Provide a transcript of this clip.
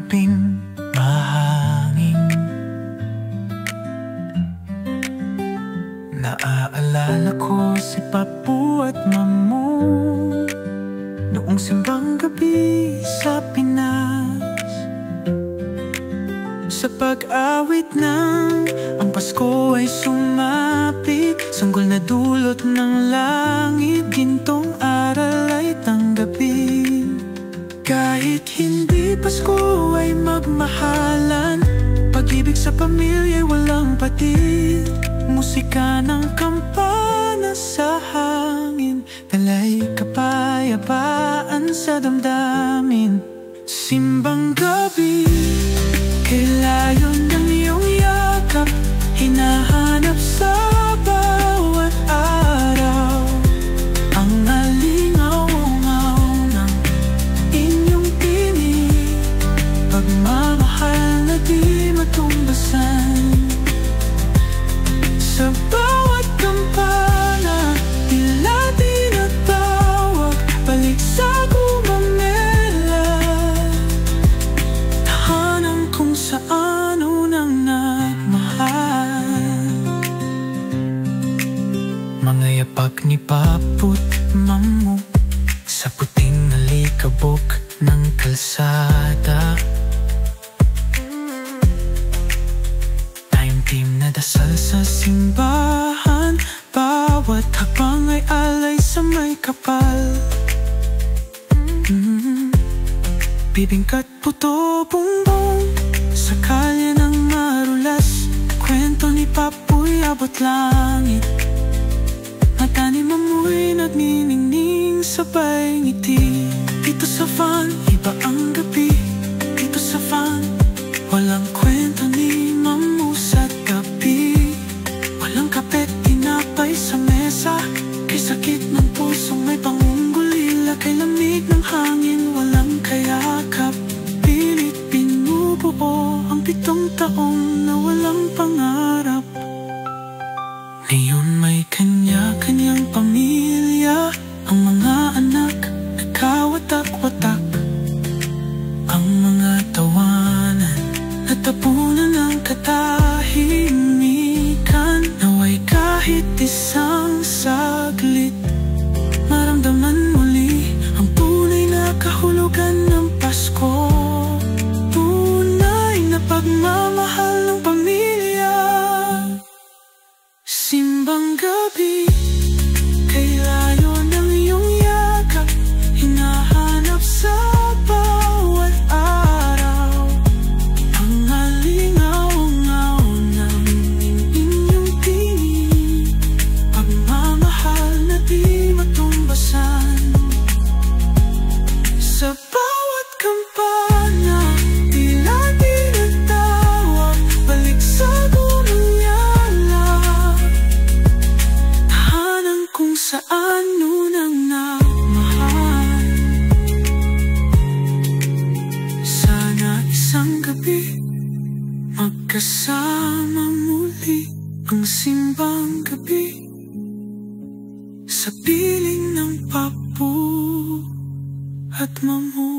gabing mahangin. Naaalala ko si Papu at Mamu noong simbang gabi sa Pinas. Sa pag-awit ng ang Pasko ay sumapit, sanggol na dulot ng langit, gintong aral ay tanggapin. Kahit hindi Pasko ay magmahalan, pag-ibig sa pamilya'y walang patid. Musika ng kampana sa hangin, dalay kapayapaan sa damdamin. Simbang gabi, kay layo ng iyong yakap, hinahanap sa bawat araw ang alingaw-ngaw ng inyong tinig, pagmamahal na di matumbasan. Sa bawat kampana, tila tinatawag, balik sa Gumamela, tahanan kung saan unang nagmahal. Mga yapak ni Papu't Mamu sa puting alikabok ng kalsada, time-team na dasal sa simbahan, bawat hakbang ay alay sa may kapal. Bibingkat puto bumbong sa kalye ng marulas, kwento ni Papu'y abot langit, mata ni Mamu'y nagniningning sabay ngiti. Dito sa van, iba ang gabi. Dito sa van, walang kwento ni Mamu sa gabi. Walang kape't tinapay sa mesa, kay sakit ng pusong may pangungulila, kay lamig ng hangin walang kayakap. Pilit binubuo ang 7 taong na walang pangarap. Ngayon may kanya-kanyang pamilya, ang mga anak nagkawatak-watak, ang mga tawanan natapunan ng katahimikan. Naway kahit isang saglit, maramdaman muli ang tunay na kahulugan ng Pasko, tunay na pagmamahal ng pamilya. Simbang gabi, kay layo ng iyong yakap, hinahanap sa bawat araw ang alingaw-ngaw ng inyong tinig, pagmamahal na di matumbasan. Sa bawat kampana, tila tinatawag, balik sa Gumamela, tahanan kung saan unang nagmahal. Sana isang gabi magkasama muli ang simbang gabi sa piling ng Papu at Mamu.